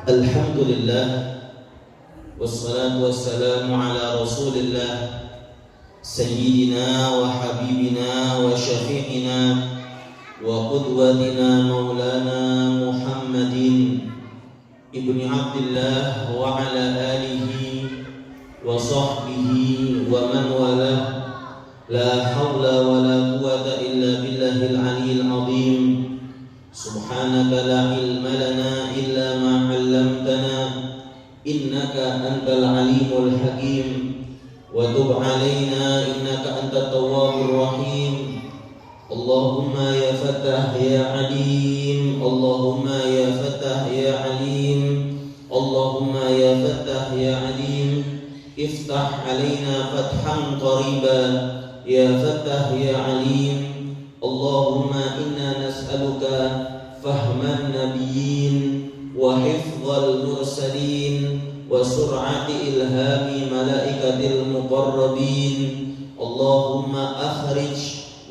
Alhamdulillah, wassalatu wassalamu ala rasulillah Sayyidina wa habibina wa syafi'ina wa qudwatina maulana Muhammadin ibni Abdillah wa ala alihi wa sahbihi wa man walah. La hawla wa la quwwata illa billahil aliyyil azim. Subhanaka la ilma lana illa ma 'allamtana innaka antal alimul hakim. Wa tub 'alaina innaka antat tawwabur rahim. Allahumma ya Fattah ya Alim. Allahumma ya Fattah ya Alim. Allahumma ya Fattah ya Alim. Iftah 'alaina fathan qariba ya Fattah ya Alim. Allahumma inna nas'aluka fahman nabiyyin wa hifdzal mursalin wa sur'ati ilhami malaikatil muqarrabin. Allahumma akhrij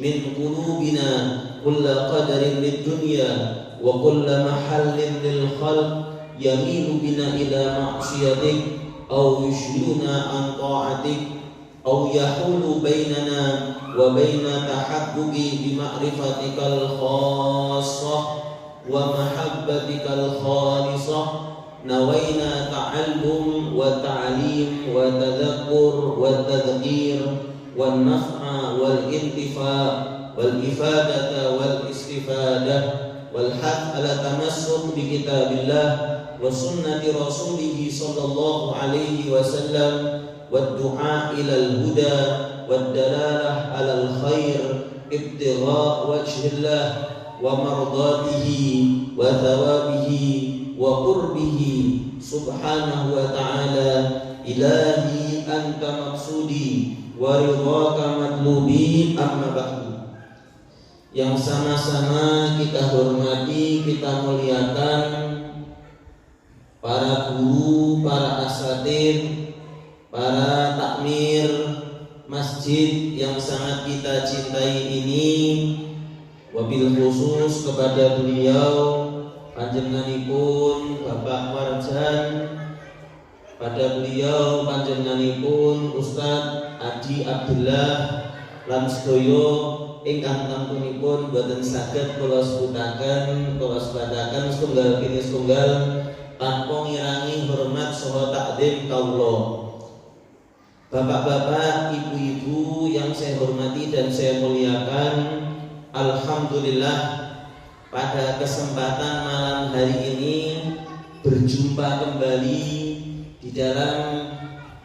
min qulubina kulla qadarin lid dunya wa kulla mahallin lil khalq yamilu bina ila ma'siyatik aw yushiluna an ta'atik aw yahulu bainana wa baina tahaqquqi bi ma'rifatikal khassah wa mahabbatikal khalisah. Nawaina ta'allum wa ta'lim wa tadhakkur wa tadhkir wa naf'a wal intifa' wal ifadata wal istifadah wal hadd ala tamassuk bi kitabillah wa sunnati rasulih sallallahu alaihi wasallam wad du'a ilal huda wad dalalah alal khair ibtigha wajhillah wa mardatihi wa thawabihi wa qurbihi subhanahu wa ta'ala. Ilahi anta maksudi wa ridhaka matlubi. Amma ba'du. Yang sama-sama kita hormati, kita muliakan para guru, para asatidz, para takmir masjid yang sangat kita cintai ini, wabil khusus kepada beliau panjenenganipun Bapak Warjan, pada beliau panjenenganipun Ustadz Adi Abdullah lan sedaya ingkang tampunipun boten saged kula sebutaken setunggal kini setunggal tanpa ngirangi hormat saha takdim kawula. Bapak-bapak, ibu-ibu yang saya hormati dan saya muliakan, alhamdulillah pada kesempatan malam hari ini berjumpa kembali di dalam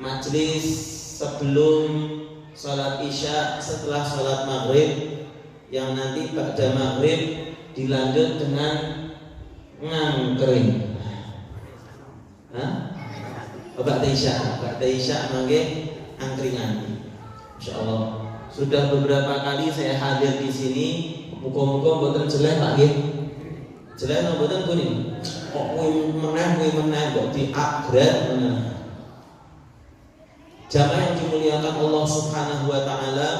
majelis sebelum salat isya setelah salat maghrib, yang nanti pada maghrib dilanjut dengan ngangkring. Ba'da isya mangke angkringan. Insyaallah. Sudah beberapa kali saya hadir di sini. Muga-muga mboten jelek Pak nggih. Jelek napa mboten kuning? Kok kuwi meneh kok diupgrade meneh. Jamaah yang dimuliakan Allah Subhanahu wa taala,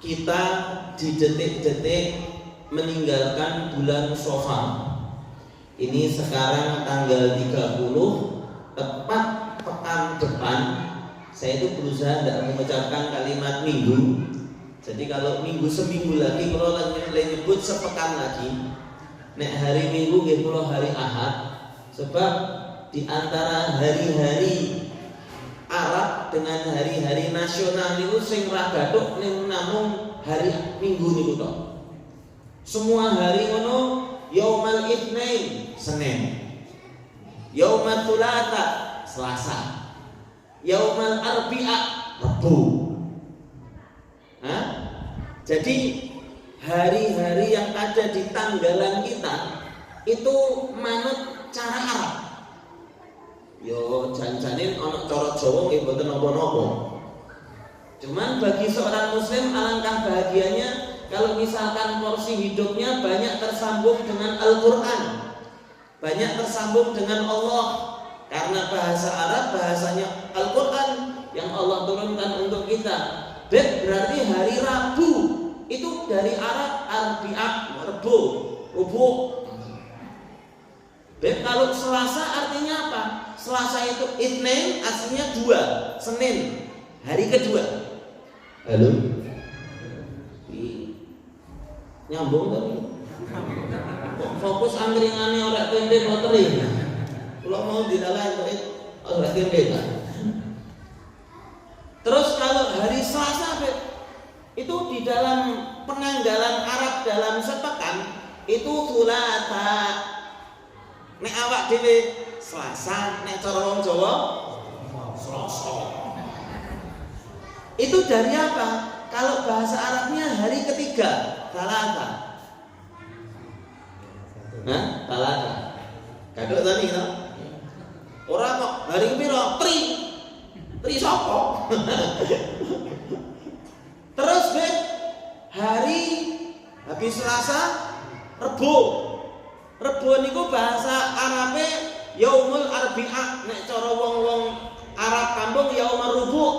kita di detik-detik meninggalkan bulan Shawwal. Ini sekarang tanggal 30, tepat pekan depan. Saya itu berusaha tidak mengucapkan kalimat minggu. Jadi kalau minggu seminggu lagi, kalau lagi nyebut sepekan lagi. Nek hari Minggu nggih kula hari Ahad. Sebab di antara hari-hari Arab dengan hari-hari nasional niku sing ra gathuk ning namung hari Minggu niku tok. Semua hari ngono. Yaumal Itsnain Senin, Yaumal Tsulatsa Selasa, Yaumal Arbi'a Rabu. Jadi hari-hari yang ada di tanggalan kita itu manut cara Arab. Yo jan-janin ana cara Jawa nggih mboten napa-napa. Cuman bagi seorang muslim alangkah bahagianya kalau misalkan porsi hidupnya banyak tersambung dengan Al-Quran, banyak tersambung dengan Allah. Karena bahasa Arab, bahasanya Al-Quran yang Allah turunkan untuk kita. Berarti hari Rabu itu dari Arab Arbi'ah, Rabu, Rubu. Beb, kalau Selasa artinya apa? Selasa itu Itsnin, aslinya 2, Senin, hari kedua. Halo? Nyambung tadi. Fokus angkringannya orang tempe potri. Kalau mau didalah itu orang tempe lah. Terus kalau hari Selasa, Beb, itu di dalam penanggalan Arab dalam sepekan itu Thulatha. Nek awak dhewe Selasa, nek cara wong Jawa Selasa. Itu dari apa? Kalau bahasa Arabnya hari ketiga, Thalatha. Hah? Thalatha. Kadok tadi kan? Ora kok hari piro? Tri sapa? Terus Beb, hari habis Selasa, Rebo. Rebo niku bahasa Arabe Yaumul Arbi'ah, nek cara wong-wong Arab kampung Yaumul Rubu'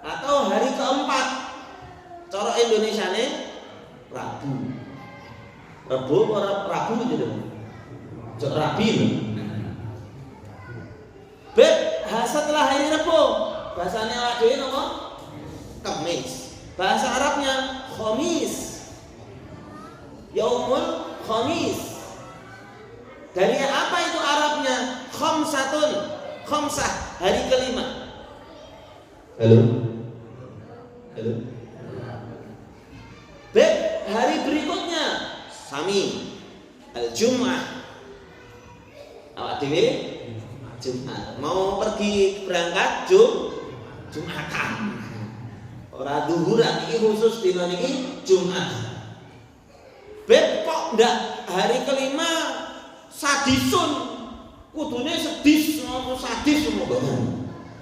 atau hari keempat. Cara Indonesiane Rabu. Rebo ora Rabu gitu. Cok Rabi. Beb, setelah hari Rebo, bahasanya awak dhewe napa? Kamis. Bahasa Arabnya Khamis. Yaumul Khamis. Dari apa itu Arabnya? Khamsatun, khamsah, hari kelima. Halo? Halo? Beb, hari berikutnya Sami, Al-Jum'ah. Awak dhewe Jumat. Mau pergi berangkat Jumatan. Ora duhuran iki khusus dina niki Jumat. Beb, kok ndak hari kelima sadisun, kudune sedis, sadis semua.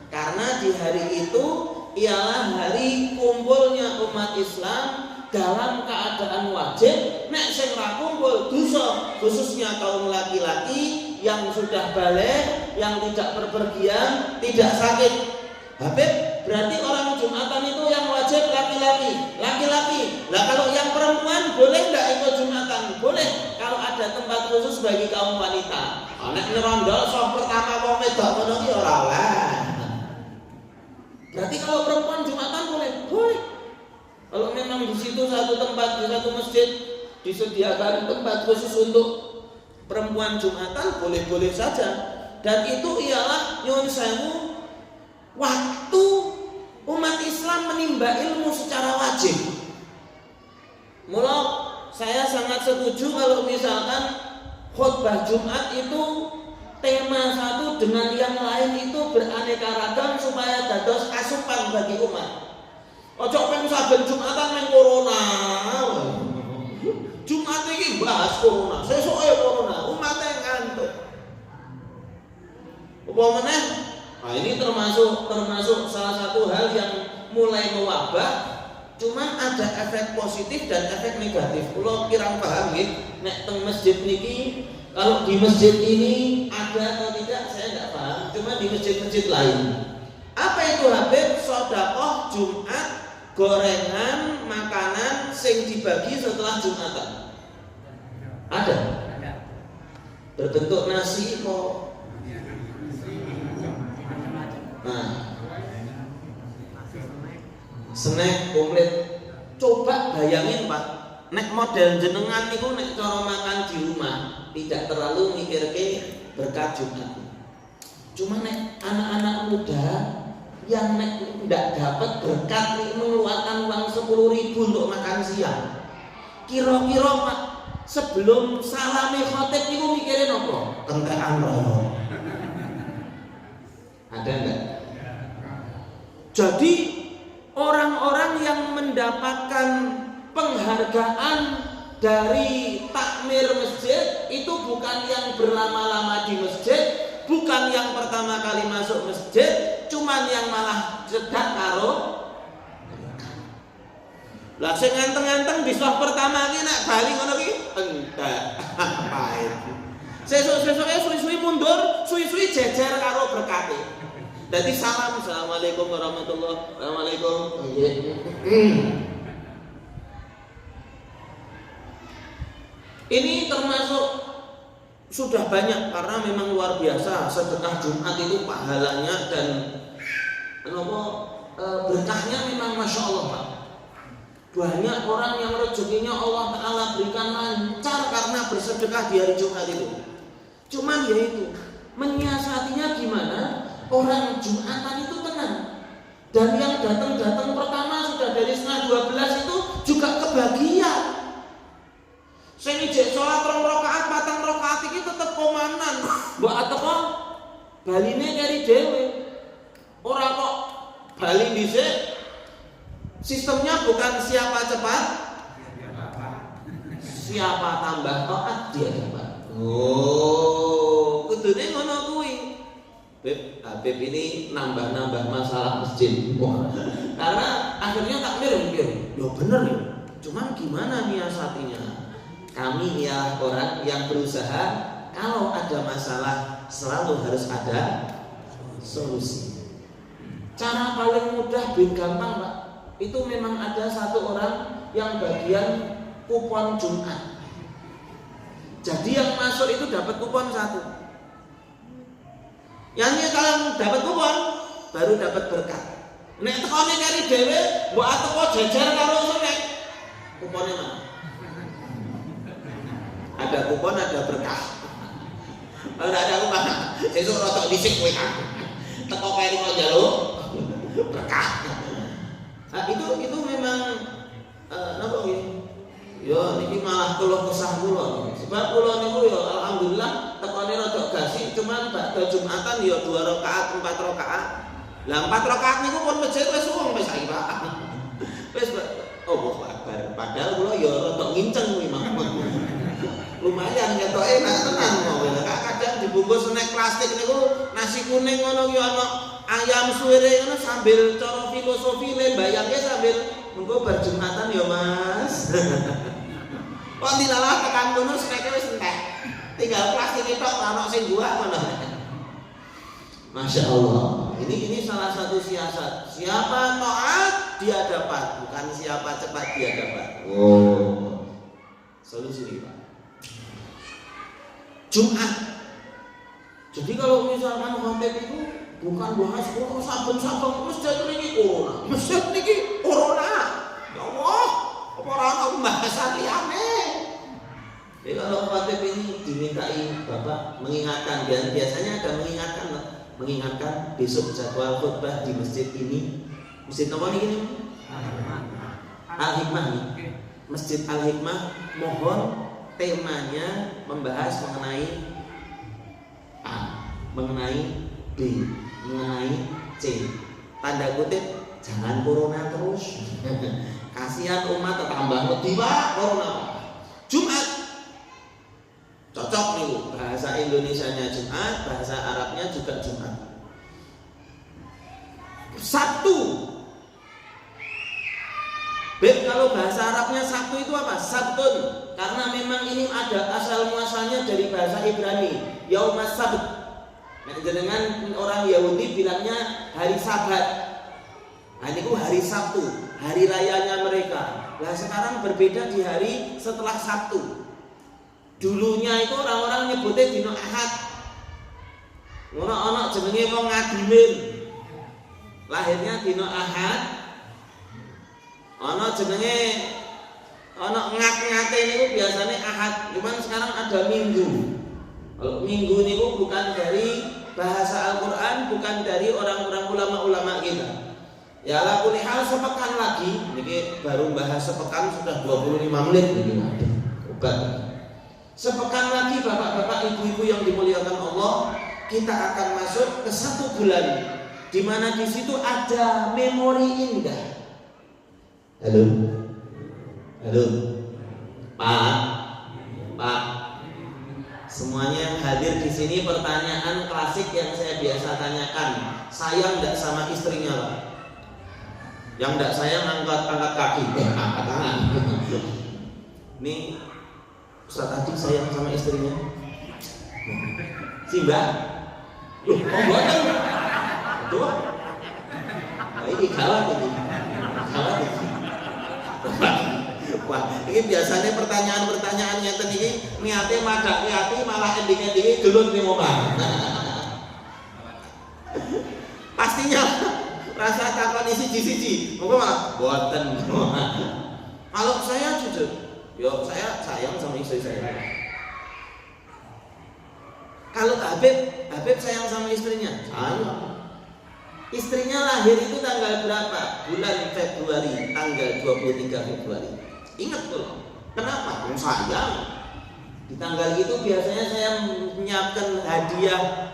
Karena di hari itu ialah hari kumpulnya umat Islam dalam keadaan wajib. Nek sing ra kumpul dosa, khususnya kaum laki-laki yang sudah balik, yang tidak berpergian, tidak sakit. Habib, berarti orang Jumatan itu yang wajib laki-laki. Lah kalau yang perempuan boleh enggak ikut Jumatan? Boleh kalau ada tempat khusus bagi kaum wanita. Nek ngerondol sok pertama wong wedok ngono ki ora oleh. Berarti kalau perempuan Jumatan boleh? Boleh. Kalau memang di situ satu tempat, di satu masjid disediakan tempat khusus untuk perempuan Jumatan, boleh-boleh saja. Dan itu ialah nyuwun sewu, waktu umat Islam menimba ilmu secara wajib. Mula saya sangat setuju kalau misalkan khutbah Jumat itu tema satu dengan yang lain itu beraneka ragam supaya dados asupan bagi umat. Ojo pengen saben Jumatan nang corona. Jumat iki bahas corona, sesuke corona, umatnya ngantuk. Apa meneh? Nah, ini termasuk salah satu hal yang mulai mewabah. Cuman ada efek positif dan efek negatif. Kalau kirang paham nggih, nek teng masjid niki, kalau di masjid ini ada atau tidak saya enggak paham. Cuma di masjid-masjid lain. Apa itu Habib? Sedekah Jumat, gorengan, makanan sing dibagi setelah Jumatan. Ada. Berbentuk nasi kok. Nah, snack komplit. Coba bayangin Pak, nek model jenengan niku nek cara makan di rumah tidak terlalu mikirke berkat Jumat. Cuma nek anak-anak muda yang nek ndak dapat berkat nih mengeluarkan uang 10.000 untuk makan siang. Kira-kira Pak, sebelum salame khotib niku mikirin apa? Kentekan rono. Ada enggak? Jadi orang-orang yang mendapatkan penghargaan dari takmir masjid itu bukan yang berlama-lama di masjid, bukan yang pertama kali masuk masjid, cuman yang malah cedak karo. Lah sing nganteng-nganteng di soft pertama iki nek bali ngono ki entek. Pahit. Sesuk-sesuke suwi-suwi mundur, suwi-suwi jejer karo berkate. Jadi salam, assalamualaikum warahmatullahi wabarakatuh. Ini termasuk sudah banyak karena memang luar biasa sedekah Jumat itu pahalanya dan berkahnya memang Masya Allah Pak. Banyak orang yang rezekinya Allah Ta'ala berikan lancar karena bersedekah di hari Jumat itu. Cuman ya itu, menyiasatinya gimana? Orang Jumatan itu tenang. Dan yang datang-datang pertama sudah dari setengah 12 itu juga kebagian. Saya ngejek sholat 2 rakaat, 4 rakaat ini tetap komanan. Mbak atau baline dari dewe. Orang kok bali dhisik. Sistemnya bukan siapa cepat, siapa tambah taat dia dapat. Oh, kudune ngono kuwi. Habib ini nambah-nambah masalah masjid. Karena akhirnya takmir mikir, ya bener ya. Cuman gimana nyiasatinya? Kami ya orang yang berusaha kalau ada masalah selalu harus ada solusi. Cara paling mudah dan gampang Pak, itu memang ada satu orang yang bagian kupon Jumat. Jadi yang masuk itu dapat kupon 1. Yang kalau dapat kupon baru dapat berkat. Nek tekone kari dhewe, mbok ateko jajar karo senek. Kuponnya mana? Ada kupon, ada berkah. Kalau tidak ada kupon, sesuk rotok dhisik kowe kan. Teko kari kok njaluk berkah. Nah, itu memang napa nggih? Ya niki malah keluh kesah kula. Sebab kula niku ya alhamdulillah tekone rada gasik cuman bakda Jumatan ya 2 rakaat, 4 rakaat. Lah 4 rakaat niku pun masjid wis wong wis saiki Pak. Wis Allahu Akbar. Padahal kula ya rada nginceng kuwi Mang. Lumayan ketok enak tenan kok. Kadang dibungkus snack plastik niku nasi kuning ngono ki ana ayam suwire ngono sambil cara filosofi le bayangke sambil mengko bar Jumatan ya Mas. Kok dilalah tekan ngono snack wis entek. Tinggal plastik tok ana sing buah ngono. Masya Allah. Ini salah satu siasat. Siapa taat dia dapat, bukan siapa cepat dia dapat. Oh. Solusi ini Pak. Jumat. Jadi kalau misalkan khotib itu bukan bahas saben-saben masjid niki corona. Masjid niki corona. Ya Allah, apa ora ana pembahasan liyane. Jadi kalau khotib ini dimintai Bapak mengingatkan, dan biasanya ada mengingatkan besok jadwal khutbah di masjid ini. Masjid apa nih? Al-Hikmah nih. Masjid Al-Hikmah, mohon temanya membahas mengenai A, mengenai B, mengenai C. Tanda kutip, jangan corona terus. Kasihan umat tambah wedi Pak, corona. Jumat cocok nih, bahasa Indonesianya Jumat, bahasa Arabnya juga Jumat. Sabtu. Beb, kalau bahasa Arabnya Sabtu itu apa? Sabtun. Karena memang ini ada asal muasalnya dari bahasa Ibrani, Yaumas Sabt. Nah, dengan orang Yahudi bilangnya hari Sabat. Nah, ini hari Sabtu, hari rayanya mereka. Nah, sekarang berbeda di hari setelah Sabtu. Dulunya itu orang-orang nyebutnya dino Ahad. Ono jenenge wong ngadimin. Lahirnya dino Ahad. Ono jenenge ngat-ngate niku biasanya Ahad, cuman sekarang ada Minggu. Kalau Minggu niku bukan dari bahasa Al-Qur'an, bukan dari orang-orang ulama-ulama kita. Ya ala kulli hal sepekan lagi, niki baru bahas sepekan sudah 25 menit niki. Obat. Sepekan lagi Bapak-bapak, Ibu-ibu yang dimuliakan Allah, kita akan masuk ke 1 bulan di mana di situ ada memori indah. Halo, Pak. Semuanya yang hadir di sini, pertanyaan klasik yang saya biasa tanyakan. Sayang enggak sama istrinya, Pak? Yang enggak sayang angkat kaki, angkat tangan. Nih, Ustaz tadi sayang sama istrinya? Si Mbak? Loh, kok boten? Tuh. Ini gawat ini. Gawat ini. Wah, ini biasanya pertanyaan-pertanyaan yang tadi niate madhaki ati malah ending-endinge gelut ning omah. Pastinya rasa takon siji-siji. Monggo malah boten. Kalau saya jujur, yo saya sayang sama istri saya. Kalau Habib sayang sama istrinya. Sayang. Istrinya lahir itu tanggal berapa? Bulan Februari, tanggal 23 Februari. Ingat tuh. Kenapa? Sayang. Di tanggal itu biasanya saya menyiapkan hadiah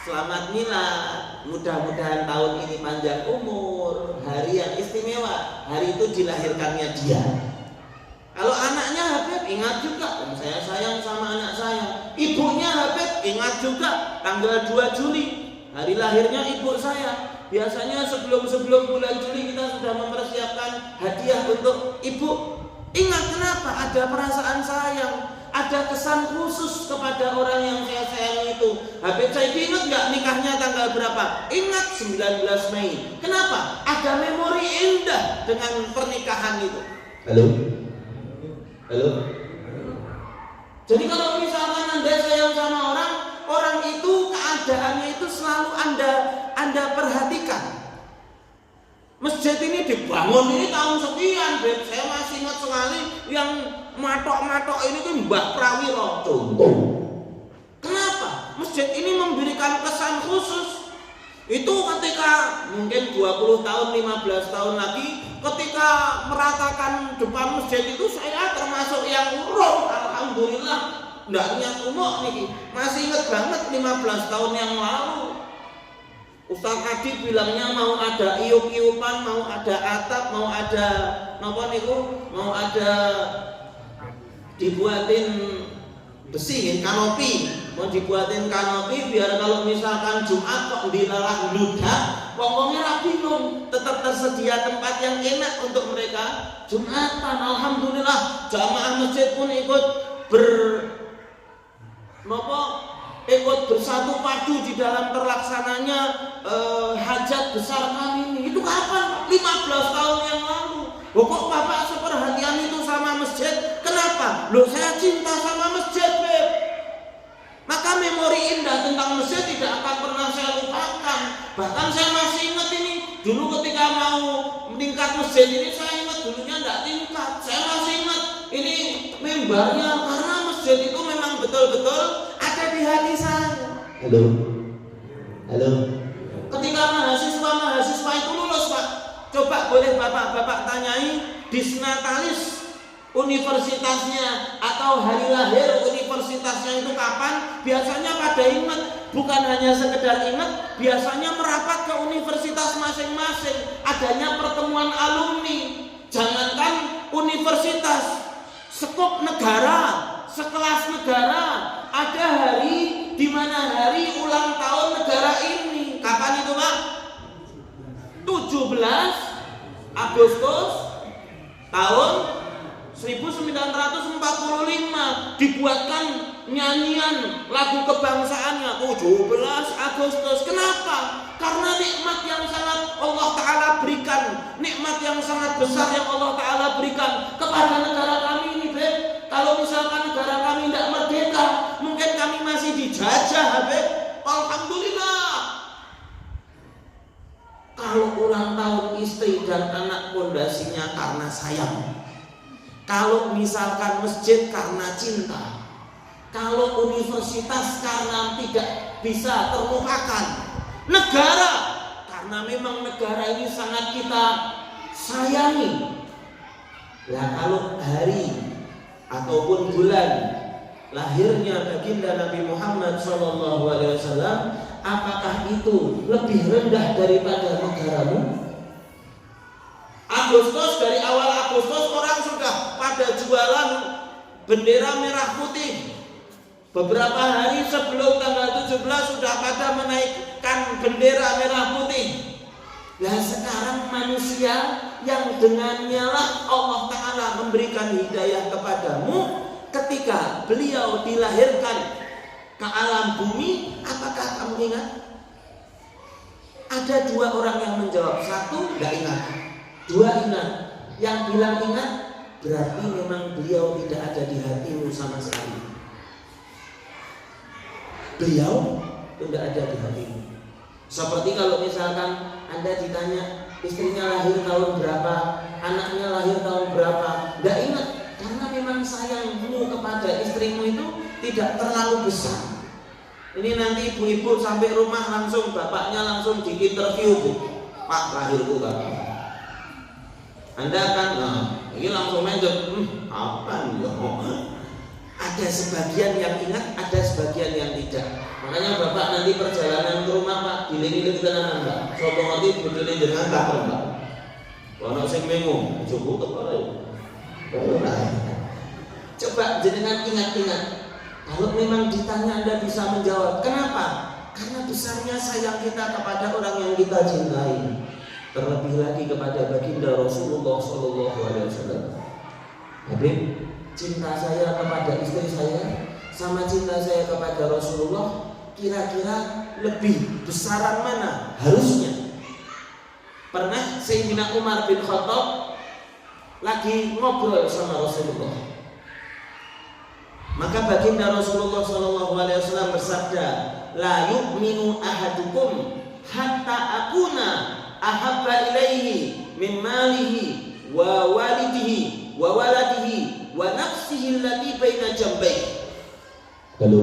selamat milad. Mudah-mudahan tahun ini panjang umur. Hari yang istimewa. Hari itu dilahirkannya dia. Kalau anaknya Habib, ingat juga, saya sayang sama anak saya. Ibunya Habib, ingat juga, tanggal 2 Juli, hari lahirnya ibu saya. Biasanya sebelum bulan Juli kita sudah mempersiapkan hadiah untuk ibu. Ingat kenapa? Ada perasaan sayang, ada kesan khusus kepada orang yang saya sayang itu. Habib saya ingat nggak nikahnya tanggal berapa? Ingat 19 Mei. Kenapa? Ada memori indah dengan pernikahan itu. Halo. Jadi kalau misalkan Anda sayang sama orang itu keadaannya itu selalu Anda perhatikan. Masjid ini dibangun ini tahun sekian, Beb. Saya masih ingat sekali yang matok-matok ini tuh Mbah Prawiro. Contoh. Kenapa? Masjid ini memberikan kesan khusus. Itu ketika mungkin 20 tahun, 15 tahun lagi, ketika meratakan depan masjid itu saya termasuk yang urung. Alhamdulillah, enggak niat umuk nih. Masih ingat banget 15 tahun yang lalu. Ustaz Adi bilangnya mau ada iup-iupan, mau ada atap, mau ada mau ada dibuatin besi, kanopi, mau dibuatin kanopi biar kalau misalkan Jumat kok dilarang ludah, wong-wongnya ra bingung, tetap tersedia tempat yang enak untuk mereka Jumatan. Alhamdulillah, jamaah masjid pun ikut bersatu padu di dalam terlaksananya hajat besar kami ini. Itu kapan? 15 tahun yang lalu. Kok Bapak seperhatian itu sama masjid? Kenapa? Loh, saya cinta sama masjid, Beb. Maka memori indah tentang masjid tidak akan pernah saya lupakan. Bahkan saya masih ingat ini, dulu ketika mau meningkat masjid ini, saya ingat dulunya tidak tingkat. Saya masih ingat ini mimbarnya, karena masjid itu memang betul-betul ada di hati saya. Halo. Ketika mahasiswa itu lulus, Pak, coba boleh bapak tanyai disnatalis universitasnya atau hari lahir universitasnya itu kapan? Biasanya pada ingat, bukan hanya sekedar ingat, biasanya merapat ke universitas masing-masing, adanya pertemuan alumni. Jangankan universitas, sekop negara, sekelas negara, ada hari di mana hari ulang tahun negara ini. Kapan itu, Pak? 17 Agustus tahun 1945 dibuatkan nyanyian lagu kebangsaannya 17 Agustus. Kenapa? Karena nikmat yang sangat Allah Ta'ala berikan, nikmat yang sangat besar yang Allah Ta'ala berikan kepada negara kami ini, Beb. Kalau misalkan negara kami tidak merdeka, mungkin kami masih dijajah, Beb. Alhamdulillah. Kalau ulang tahun istri dan anak pondasinya karena sayang, kalau misalkan masjid karena cinta, kalau universitas karena tidak bisa terlupakan, negara karena memang negara ini sangat kita sayangi. Nah, kalau hari ataupun bulan lahirnya baginda Nabi Muhammad SAW, apakah itu lebih rendah daripada negaramu? Agustus, dari awal Agustus orang sudah pada jualan bendera merah putih. Beberapa hari sebelum tanggal 17 sudah pada menaikkan bendera merah putih. Nah, sekarang manusia yang dengannya lah Allah Ta'ala memberikan hidayah kepadamu, ketika beliau dilahirkan ke alam bumi, apakah kamu ingat? Ada dua orang yang menjawab, satu tidak ingat, dua ingat. Yang bilang ingat berarti memang beliau tidak ada di hatimu sama sekali. beliau itu tidak ada di hatimu. Seperti kalau misalkan Anda ditanya istrinya lahir tahun berapa, anaknya lahir tahun berapa, nggak ingat karena memang sayangmu kepada istrimu itu tidak terlalu besar. Ini nanti ibu-ibu sampai rumah langsung bapaknya langsung di interview, Bu, Pak lahirku kapan? Anda akan, ini langsung menjawab, apa ya? Ada sebagian yang ingat, ada sebagian yang tidak. Makanya bapak nanti perjalanan ke rumah Pak, giling-giling tenanan Pak. Sopo ngerti budine jenengan kapan Pak? Ono sing bingung, coba kepala ya. Coba jenengan ingat-ingat. Kalau memang ditanya Anda bisa menjawab. Kenapa? Karena besarnya sayang kita kepada orang yang kita cintai. Terlebih lagi kepada baginda Rasulullah SAW. Habib, cinta saya kepada istri saya sama cinta saya kepada Rasulullah kira-kira lebih besaran mana harusnya? Pernah Sayyidina Umar bin Khattab lagi ngobrol sama Rasulullah. Maka baginda Rasulullah SAW bersabda, la yu'minu ahadukum hatta akuna ahabba ilaihi min malihi wa walidihi wa waladihi wa nafsihi allati baina jambayhi. Halo.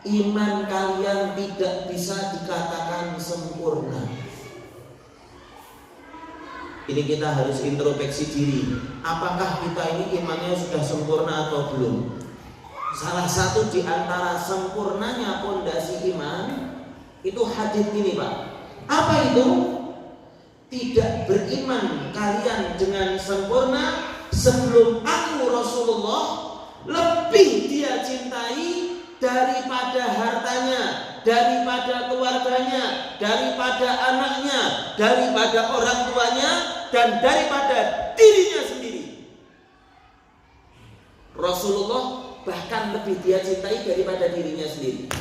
Iman kalian tidak bisa dikatakan sempurna. Ini kita harus introspeksi diri. Apakah kita ini imannya sudah sempurna atau belum? Salah satu di antara sempurnanya pondasi iman itu hadis ini, Pak. Apa itu? Tidak beriman kalian dengan sempurna sebelum aku Rasulullah lebih dia cintai daripada hartanya, daripada keluarganya, daripada anaknya, daripada orang tuanya, dan daripada dirinya sendiri. Rasulullah bahkan lebih dia cintai daripada dirinya sendiri.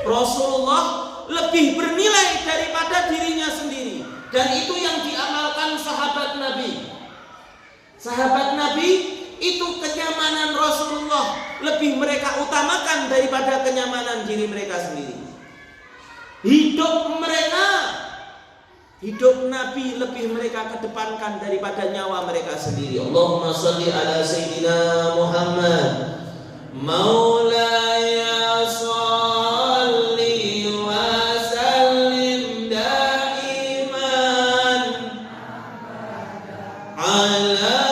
Rasulullah lebih bernilai daripada dirinya sendiri. Dan itu yang diamalkan sahabat Nabi. Sahabat Nabi itu kenyamanan Rasulullah lebih mereka utamakan daripada kenyamanan diri mereka sendiri. Hidup Nabi lebih mereka kedepankan daripada nyawa mereka sendiri. Allahumma sholli ala Sayyidina Muhammad Maulaya sholli wa sallim daiman ala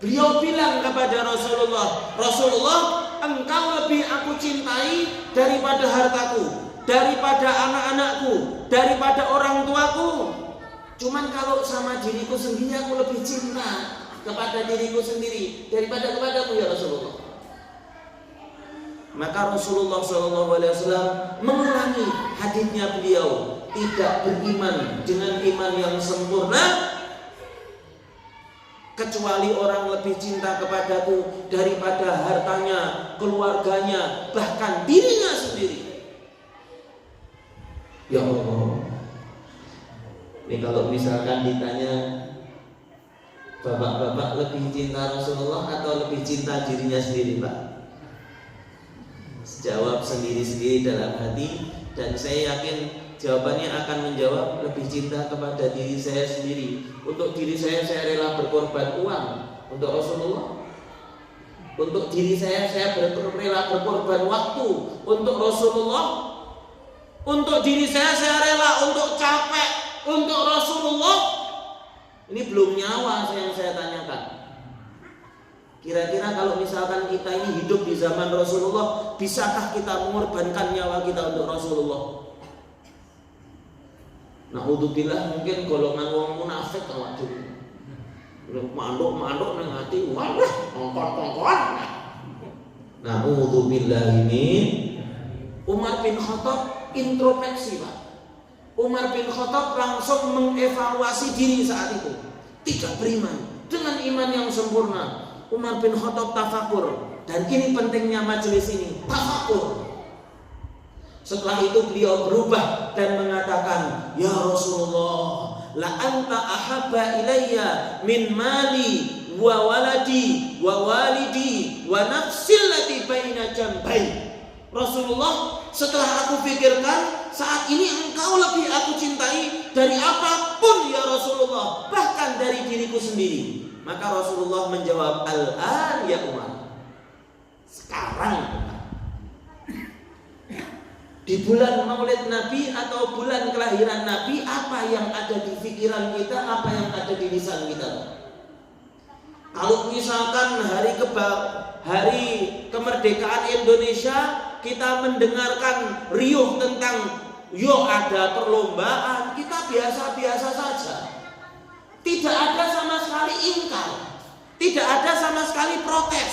Beliau bilang kepada Rasulullah, engkau lebih aku cintai daripada hartaku, daripada anak-anakku, daripada orang tuaku. Cuman kalau sama diriku sendiri aku lebih cinta kepada diriku sendiri daripada kepadamu ya Rasulullah. Maka Rasulullah SAW mengulangi hadisnya beliau, tidak beriman dengan iman yang sempurna kecuali orang lebih cinta kepadaku daripada hartanya, keluarganya, bahkan dirinya sendiri. Ya Allah. Ini kalau misalkan ditanya, bapak-bapak lebih cinta Rasulullah atau lebih cinta dirinya sendiri, Pak? Jawab sendiri-sendiri dalam hati, dan saya yakin jawabannya akan menjawab lebih cinta kepada diri saya sendiri. Untuk diri saya rela berkorban uang. Untuk Rasulullah Untuk diri saya rela berkorban waktu untuk Rasulullah. Untuk diri saya rela untuk capek untuk Rasulullah. Ini belum nyawa yang saya tanyakan. Kira-kira kalau misalkan kita ini hidup di zaman Rasulullah, bisakah kita mengorbankan nyawa kita untuk Rasulullah? Naudzubillah, mungkin golongan wong munafik awak dhewe. Manduk-manduk nang ati, walah, kongkon-kongkon. Naudzubillah ini Umar bin Khattab introspeksi, Pak. Umar bin Khattab langsung mengevaluasi diri saat itu. Tidak beriman dengan iman yang sempurna. Umar bin Khattab tafakur, dan ini pentingnya majelis ini, tafakur. Setelah itu beliau berubah dan mengatakan, ya Rasulullah, la anta ahabba ilayya min mali wa waladi wa walidi wa nafsil lati baina jambai. Rasulullah, setelah aku pikirkan, saat ini engkau lebih aku cintai dari apapun ya Rasulullah, bahkan dari diriku sendiri. Maka Rasulullah menjawab, al-an ya Umar, sekarang. Di bulan Maulid Nabi atau bulan kelahiran Nabi, apa yang ada di pikiran kita, apa yang ada di lisan kita? Kalau misalkan hari kemerdekaan Indonesia, kita mendengarkan riuh tentang yo ada perlombaan, kita biasa-biasa saja. Tidak ada sama sekali ingkar, tidak ada sama sekali protes,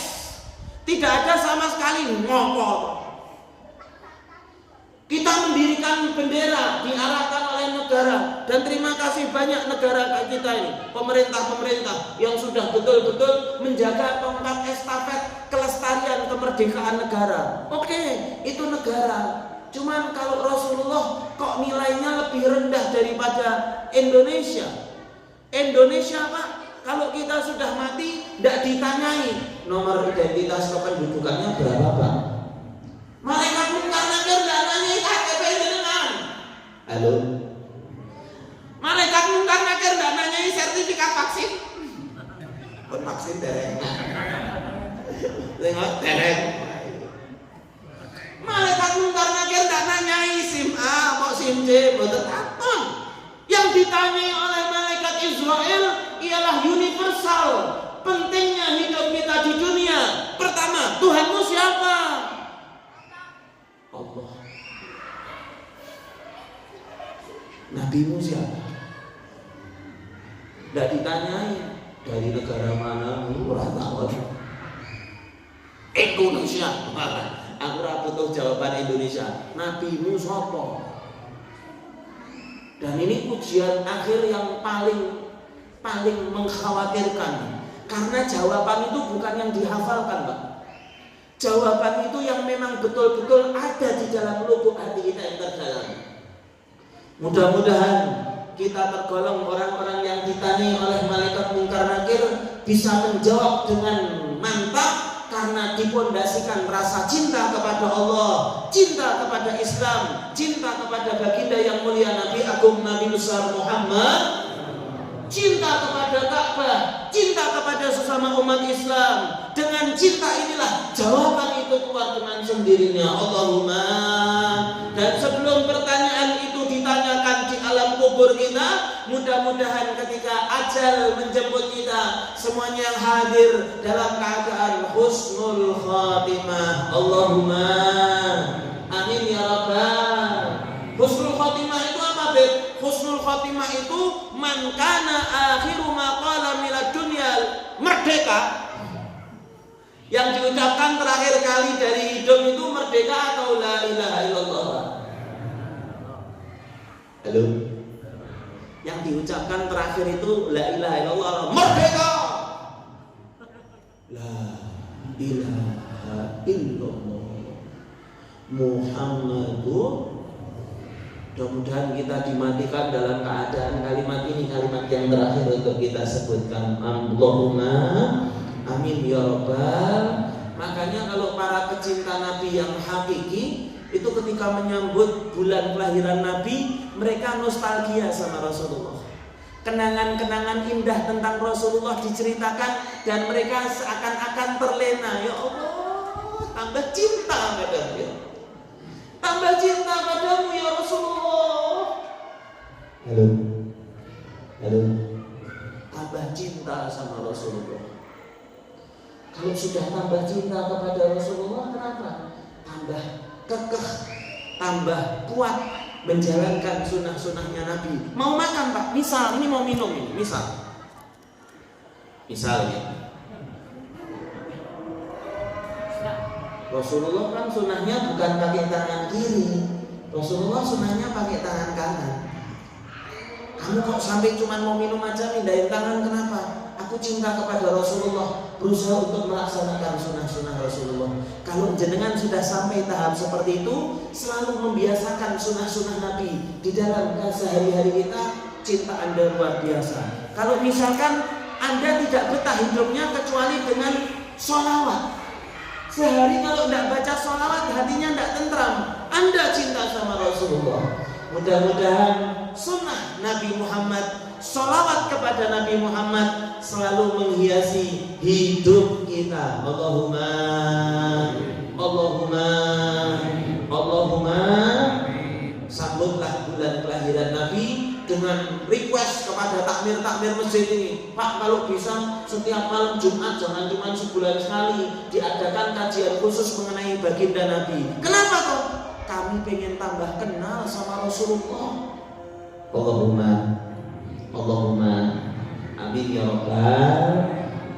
tidak ada sama sekali ngokor. Kita mendirikan bendera diarahkan oleh negara, dan terima kasih banyak negara kita ini, pemerintah-pemerintah yang sudah betul-betul menjaga tongkat estafet kelestarian kemerdekaan negara. Oke, itu negara. Cuman kalau Rasulullah kok nilainya lebih rendah daripada Indonesia. Indonesia, Pak, kalau kita sudah mati tidak ditanyai nomor identitas kependudukannya berapa, Pak. Malaikat munkar nakir tidak nanya KTP jenengan. Halo. Malaikat munkar nakir tidak nanya sertifikat vaksin. Pun vaksin dereng. Tengok dereng. Malaikat munkar nakir tidak nanya SIM A mau SIM C, betul apa? Yang ditanyai oleh malaikat Israel ialah universal. Pentingnya hidup kita di dunia. Pertama, Tuhanmu siapa? Allah. Nabimu siapa? Tidak ditanyai dari negara mana, wartawan Indonesia. Aku butuh jawaban Indonesia. Nabimu siapa? Dan ini ujian akhir yang paling mengkhawatirkan, karena jawaban itu bukan yang dihafalkan, Pak. Jawaban itu yang memang betul-betul ada di dalam lubuk hati kita yang terdalam. Mudah-mudahan kita tergolong orang-orang yang ditanyai oleh malaikat munkar nakir bisa menjawab dengan mantap, karena dipondasikan rasa cinta kepada Allah, cinta kepada Islam, cinta kepada baginda yang mulia Nabi Agung Nabi besar Muhammad, cinta kepada Ka'bah, cinta kepada sesama umat Islam. Dengan cinta inilah jawaban itu keluar dengan sendirinya. Allahumma. Dan sebelum pertanyaan itu ditanyakan di alam kubur kita, mudah-mudahan ketika ajal menjemput kita, semuanya yang hadir dalam keadaan husnul khatimah. Allahumma amin ya rabbal. Husnul khatimah itu apa, Beb? Husnul khatimah itu man kana akhiru ma qala milad dunya, merdeka. Yang diucapkan terakhir kali dari hidup itu merdeka atau la ilaha illallah? Halo? Yang diucapkan terakhir itu la ilaha illallah, merdeka. La ilaha illallah Muhammadur. Mudah-mudahan kita dimatikan dalam keadaan kalimat ini, kalimat yang terakhir untuk kita sebutkan. Allahumma amin ya rabbal. Makanya kalau para pecinta Nabi yang hakiki itu ketika menyambut bulan kelahiran Nabi, mereka nostalgia sama Rasulullah. Kenangan-kenangan indah tentang Rasulullah diceritakan, dan mereka seakan-akan terlena. Ya tambah cinta padamu ya. Tambah cinta padamu ya Rasulullah. Halo. Tambah cinta sama Rasulullah. Kalau sudah tambah cinta kepada Rasulullah, kenapa? Tambah kekeh, tambah kuat menjalankan sunnah-sunnahnya Nabi. Mau makan Pak, misal ini mau minum ini, misal ya. Rasulullah kan sunnahnya bukan pakai tangan kiri, Rasulullah sunnahnya pakai tangan kanan. Kamu kok sampai cuma mau minum aja mindahin tangan, kenapa? Aku cinta kepada Rasulullah, berusaha untuk melaksanakan sunnah-sunnah Rasulullah. Kalau jenengan sudah sampai tahap seperti itu, selalu membiasakan sunnah-sunnah Nabi di dalam sehari-hari kita, cinta Anda luar biasa. Kalau misalkan Anda tidak betah hidupnya kecuali dengan sholawat, sehari kalau tidak baca sholawat hatinya tidak tentram, Anda cinta sama Rasulullah. Mudah-mudahan sunnah Nabi Muhammad, sholawat kepada Nabi Muhammad selalu menghiasi hidup kita. Allahumma sambutlah bulan kelahiran Nabi dengan request kepada takmir masjid ini. Pak, kalau bisa setiap malam Jumat, jangan cuma sebulan sekali, diadakan kajian khusus mengenai baginda Nabi. Kenapa kok? Kami pengen tambah kenal sama Rasulullah. Allahumma amin ya rabbal.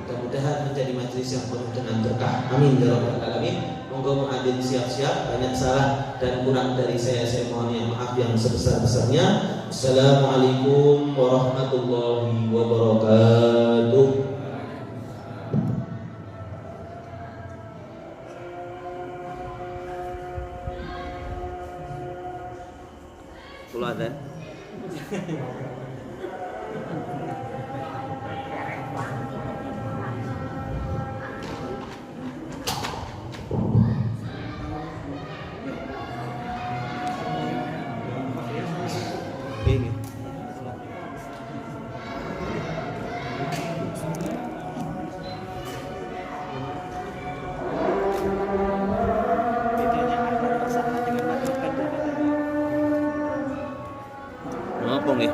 Mudah-mudahan menjadi majelis yang penuh dengan berkah. Amin ya rabbal alamin. Monggo muadzin siap-siap, banyak salah dan kurang dari saya mohon yang maaf yang sebesar-besarnya. Assalamualaikum warahmatullahi wabarakatuh. Sulatan. Ngomong ya.